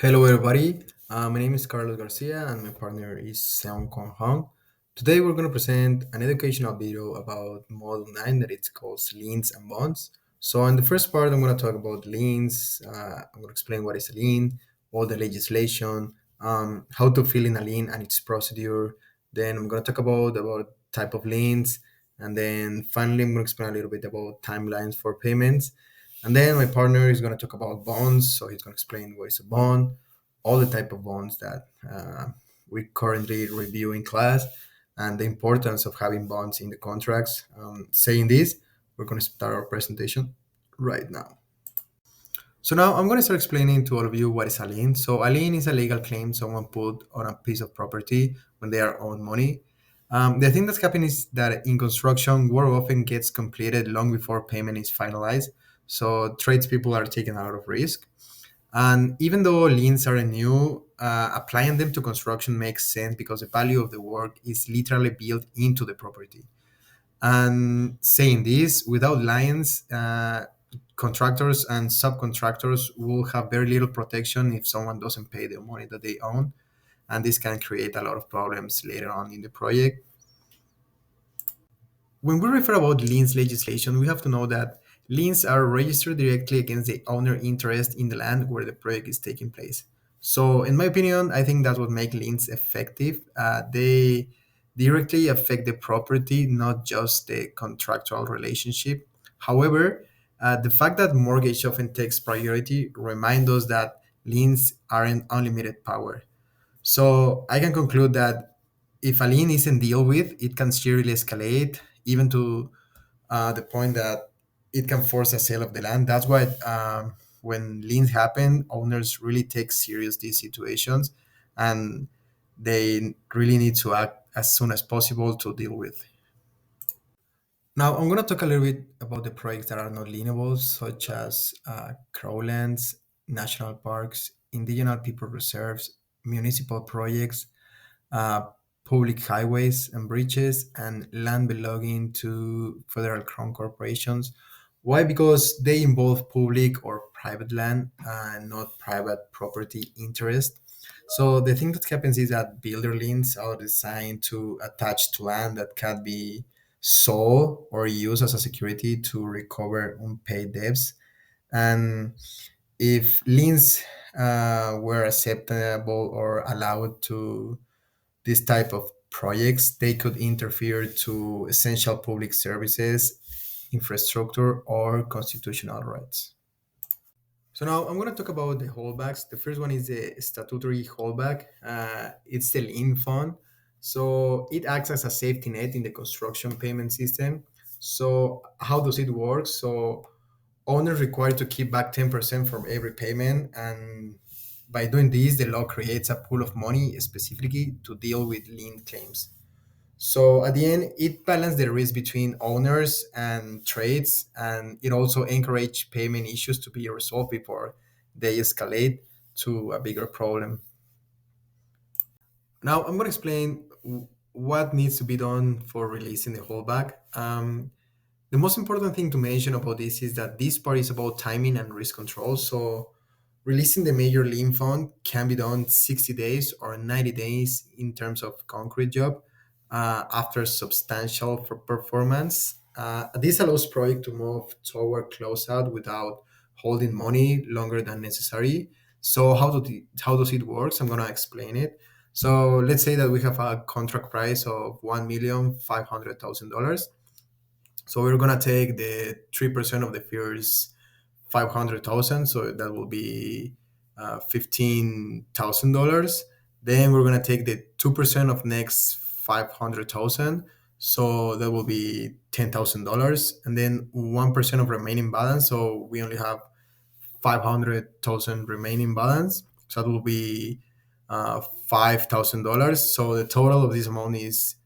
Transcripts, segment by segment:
Hello, everybody. My name is Carlos Garcia, and my partner is Seong Kong Hong. Today, we're going to present an educational video about Model 9 that it's called Liens and Bonds. So, in the first part, I'm going to talk about liens. I'm going to explain what is a lien, all the legislation, how to fill in a lien and its procedure. Then, I'm going to talk about type of liens, and then finally, I'm going to explain a little bit about timelines for payments. And then my partner is going to talk about bonds. So he's going to explain what is a bond, all the type of bonds that we currently review in class, and the importance of having bonds in the contracts. Saying this, we're going to start our presentation right now. So now I'm going to start explaining to all of you what is a lien. So a lien is a legal claim someone put on a piece of property when they are owed money. The thing that's happening is that in construction, work often gets completed long before payment is finalized. So tradespeople are taking a lot of risk. And even though liens are new, applying them to construction makes sense because the value of the work is literally built into the property. And saying this, without liens, contractors and subcontractors will have very little protection if someone doesn't pay the money that they own. And this can create a lot of problems later on in the project. When we refer about liens legislation, we have to know that liens are registered directly against the owner interest in the land where the project is taking place. So, in my opinion, I think that's what makes liens effective. They directly affect the property, not just the contractual relationship. However, the fact that mortgage often takes priority reminds us that liens aren't unlimited power. So I can conclude that if a lien isn't dealt with, it can seriously escalate, even to the point that it can force a sale of the land. That's why when liens happen, owners really take serious these situations, and they really need to act as soon as possible to deal with. Now, I'm going to talk a little bit about the projects that are not lienable, such as crowlands, national parks, indigenous people reserves, municipal projects, uh, public highways and bridges, and land belonging to federal crown corporations. Why? Because they involve public or private land, not private property interest. So the thing that happens is that builder liens are designed to attach to land that can be sold or used as a security to recover unpaid debts. And if liens were acceptable or allowed to this type of projects, they could interfere to essential public services, infrastructure, or constitutional rights. So now I'm going to talk about the holdbacks. The first one is the statutory holdback. It's the lien fund. So it acts as a safety net in the construction payment system. So how does it work? So owners required to keep back 10% from every payment, and by doing this, the law creates a pool of money specifically to deal with lien claims. So at the end, it balanced the risk between owners and trades, and it also encouraged payment issues to be resolved before they escalate to a bigger problem. Now I'm going to explain what needs to be done for releasing the holdback. The most important thing to mention about this is that this part is about timing and risk control. So releasing the major lien fund can be done 60 days or 90 days in terms of concrete job after substantial for performance. This allows project to move toward closeout without holding money longer than necessary. So how does it work? I'm gonna explain it. So let's say that we have a contract price of $1,500,000. So we're gonna take the 3% of the first 500,000, so that will be $15,000. Then we're gonna take the 2% of next 500,000, so that will be $10,000, and then 1% of remaining balance. So we only have 500,000 remaining balance, so that will be $5,000. So the total of this amount is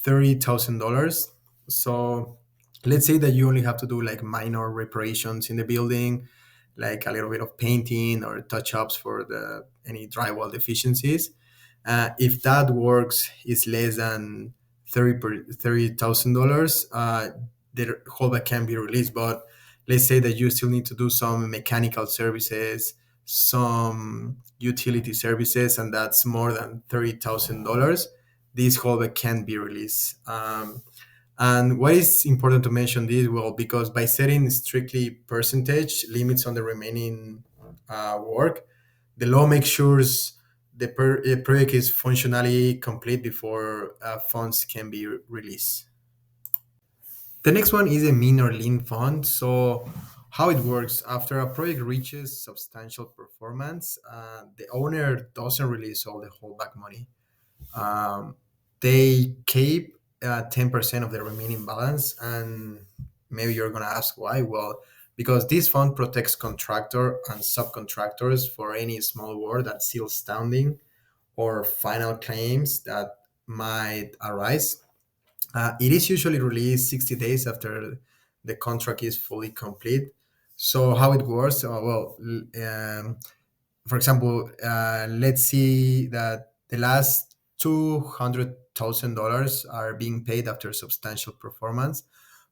$30,000. So let's say that you only have to do like minor reparations in the building, like a little bit of painting or touch ups for the any drywall deficiencies. If that works is less than $30,000, the holdback can be released. But let's say that you still need to do some mechanical services, some utility services, and that's more than $30,000, this holdback can be released. And why is important to mention this? Well, because by setting strictly percentage limits on the remaining work, the law makes sure the project is functionally complete before funds can be released. The next one is a minor lien fund. So, how it works after a project reaches substantial performance, the owner doesn't release all the holdback money. Um, they keep 10% of the remaining balance, and maybe you're gonna ask why. Well, because this fund protects contractor and subcontractors for any small work that's still standing or final claims that might arise. It is usually released 60 days after the contract is fully complete. So how it works? For example, let's see that the last $200,000 are being paid after substantial performance,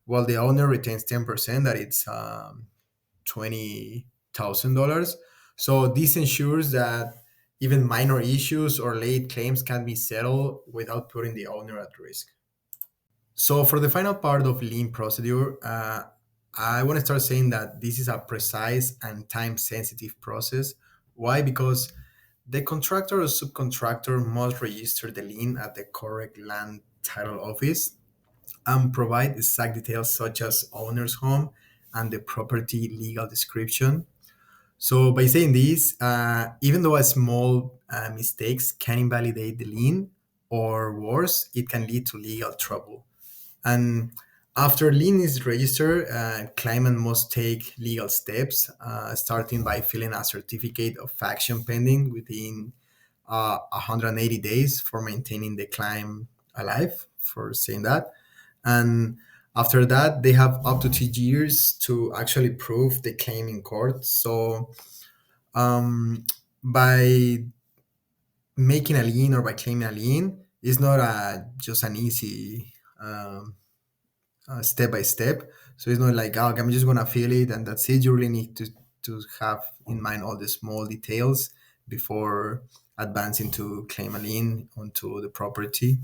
while the owner retains 10%. That it's $20,000. So this ensures that even minor issues or late claims can be settled without putting the owner at risk. So for the final part of lean procedure, I want to start saying that this is a precise and time-sensitive process. Why? Because the contractor or subcontractor must register the lien at the correct land title office and provide exact details such as owner's home and the property legal description. So by saying this, even though a small mistakes can invalidate the lien, or worse, it can lead to legal trouble. And after lien is registered, claimant must take legal steps, starting by filing a certificate of action pending within 180 days for maintaining the claim alive, for saying that. And after that, they have up to 2 years to actually prove the claim in court. So by making a lien or by claiming a lien, is not just an easy step by step. So it's not like, oh, I'm just gonna feel it and that's it. You really need to have in mind all the small details before advancing to claim a lien onto the property.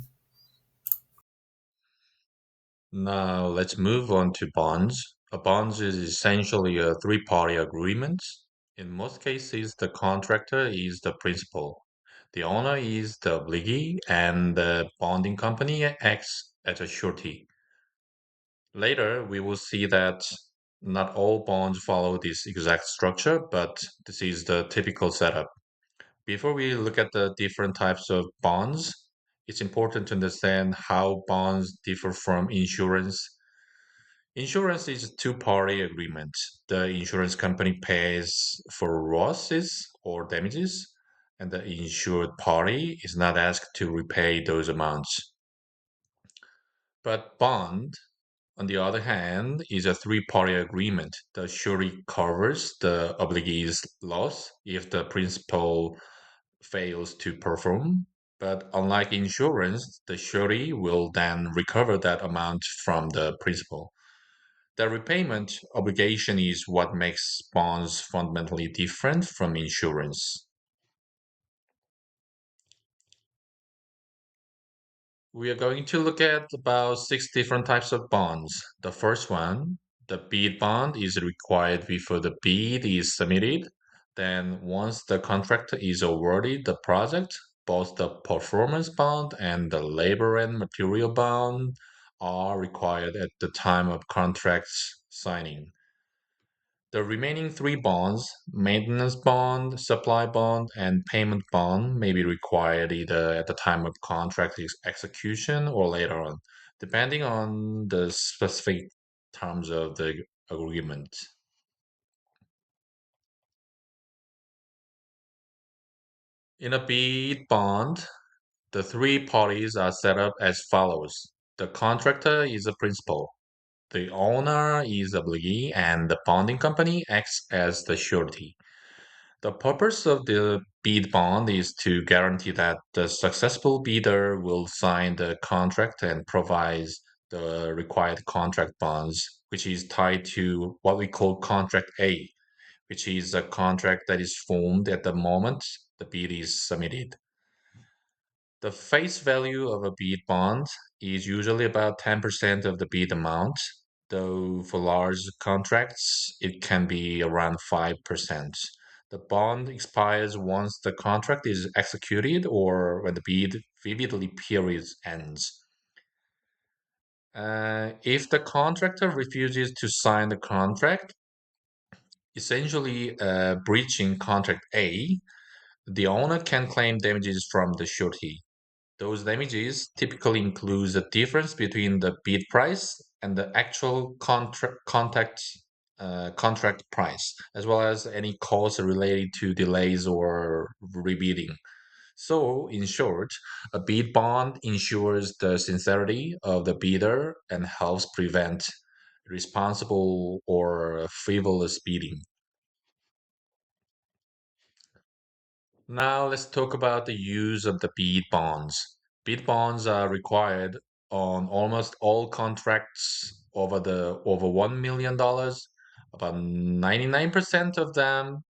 Now let's move on to bonds. A bond is essentially a three-party agreement. In most cases, the contractor is the principal, the owner is the obligee, and the bonding company acts as a surety. Later, we will see that not all bonds follow this exact structure, but this is the typical setup. Before we look at the different types of bonds, it's important to understand how bonds differ from insurance. Insurance is a two-party agreement. The insurance company pays for losses or damages, and the insured party is not asked to repay those amounts. But bond, on the other hand, is a three-party agreement. The surety covers the obligee's loss if the principal fails to perform. But unlike insurance, the surety will then recover that amount from the principal. The repayment obligation is what makes bonds fundamentally different from insurance. We are going to look at about six different types of bonds. The first one, the bid bond, is required before the bid is submitted. Then, once the contract is awarded the project, both the performance bond and the labor and material bond are required at the time of contract's signing. The remaining three bonds, maintenance bond, supply bond, and payment bond, may be required either at the time of contract execution or later on, depending on the specific terms of the agreement. In a bid bond, the three parties are set up as follows. The contractor is a principal, the owner is obligee, and the bonding company acts as the surety. The purpose of the bid bond is to guarantee that the successful bidder will sign the contract and provides the required contract bonds, which is tied to what we call contract A, which is a contract that is formed at the moment the bid is submitted. The face value of a bid bond is usually about 10% of the bid amount, though for large contracts, it can be around 5%. The bond expires once the contract is executed or when the bid vividly period ends. If the contractor refuses to sign the contract, essentially breaching contract A, the owner can claim damages from the surety. Those damages typically include the difference between the bid price and the actual contract price, as well as any costs related to delays or rebidding. So, in short, a bid bond ensures the sincerity of the bidder and helps prevent irresponsible or frivolous bidding. Now let's talk about the use of the bid bonds. Bid bonds are required on almost all contracts over $1 million, about 99% of them,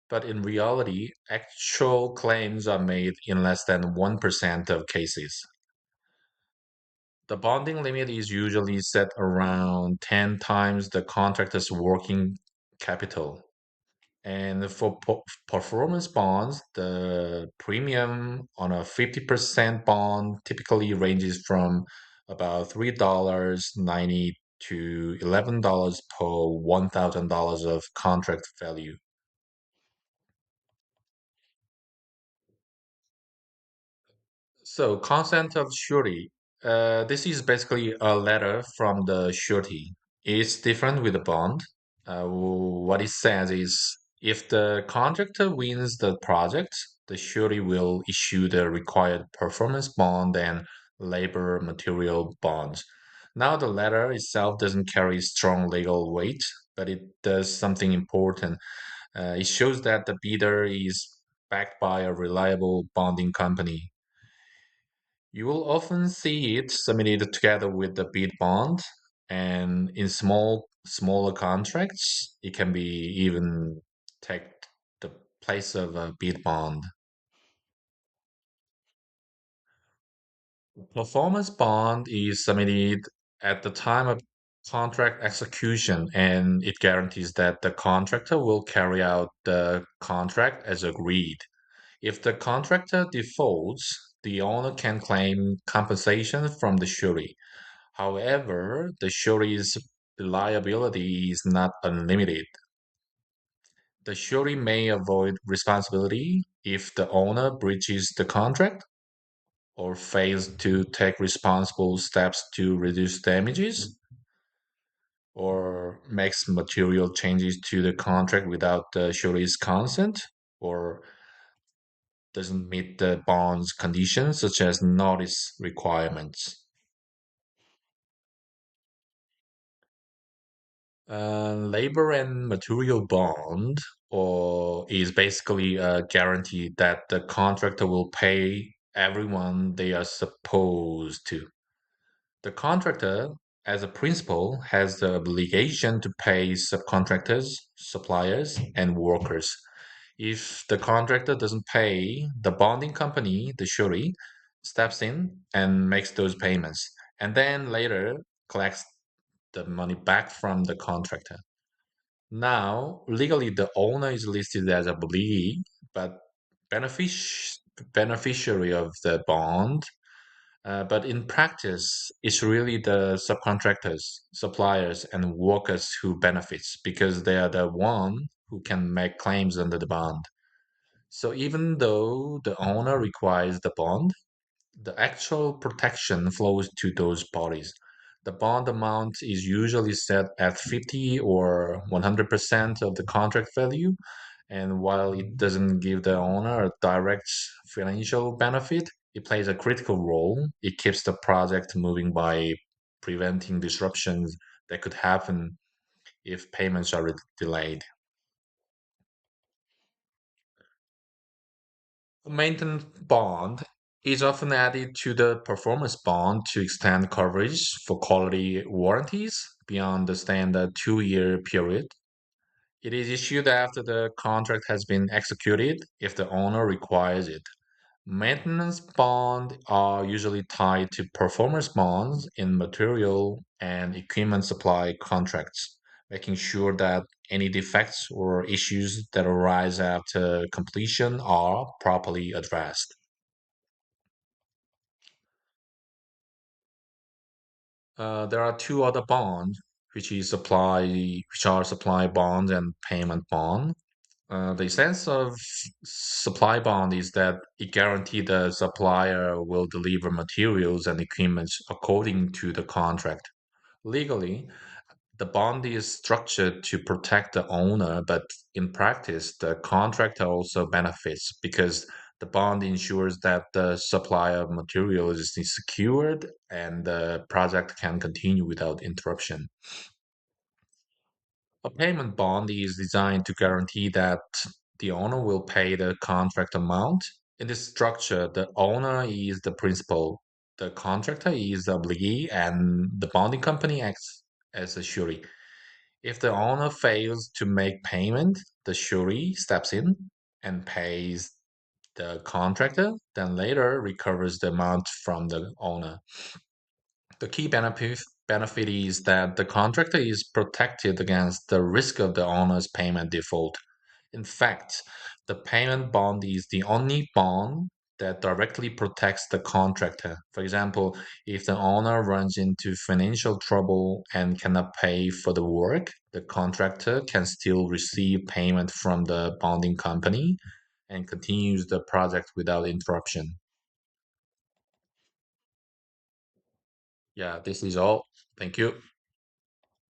but in reality, actual claims are made in less than 1% of cases. The bonding limit is usually set around 10 times the contractor's working capital. And for performance bonds, the premium on a 50% bond typically ranges from about $3.90 to $11 per $1,000 of contract value. So, consent of surety. This is basically a letter from the surety. It's different with the bond. What it says is if the contractor wins the project, the surety will issue the required performance bond and labor material bonds. Now, the letter itself doesn't carry strong legal weight, but it does something important. It shows that the bidder is backed by a reliable bonding company. You will often see it submitted together with the bid bond, and in smaller contracts, it can be even take the place of a bid bond. Performance bond is submitted at the time of contract execution, and it guarantees that the contractor will carry out the contract as agreed. If the contractor defaults, the owner can claim compensation from the surety. However, the surety's liability is not unlimited. The surety may avoid responsibility if the owner breaches the contract or fails to take responsible steps to reduce damages or makes material changes to the contract without the surety's consent or doesn't meet the bond's conditions such as notice requirements. Labor and material bond or is basically a guarantee that the contractor will pay everyone they are supposed to. The contractor, as a principal, has the obligation to pay subcontractors, suppliers, and workers. If the contractor doesn't pay, the bonding company, the surety, steps in and makes those payments, and then later collects the money back from the contractor. Now, legally, the owner is listed as a obligee, but benefic- beneficiary of the bond. But in practice, it's really the subcontractors, suppliers, and workers who benefits because they are the one who can make claims under the bond. So even though the owner requires the bond, the actual protection flows to those parties. The bond amount is usually set at 50 or 100% of the contract value, and while it doesn't give the owner a direct financial benefit, it plays a critical role. It keeps the project moving by preventing disruptions that could happen if payments are delayed. A maintenance bond is often added to the performance bond to extend coverage for quality warranties beyond the standard 2-year period. It is issued after the contract has been executed if the owner requires it. Maintenance bonds are usually tied to performance bonds in material and equipment supply contracts, making sure that any defects or issues that arise after completion are properly addressed. There are two other bonds, which are supply bonds and payment bond. The sense of supply bond is that it guarantees the supplier will deliver materials and equipment according to the contract. Legally, the bond is structured to protect the owner, but in practice, the contractor also benefits because the bond ensures that the supply of materials is secured and the project can continue without interruption. A payment bond is designed to guarantee that the owner will pay the contract amount. In this structure, the owner is the principal, the contractor is the obligee, and the bonding company acts as a surety. If the owner fails to make payment, the surety steps in and pays the contractor, then later recovers the amount from the owner. The key benefit is that the contractor is protected against the risk of the owner's payment default. In fact, the payment bond is the only bond that directly protects the contractor. For example, if the owner runs into financial trouble and cannot pay for the work, the contractor can still receive payment from the bonding company and continues the project without interruption. Yeah, this is all. Thank you.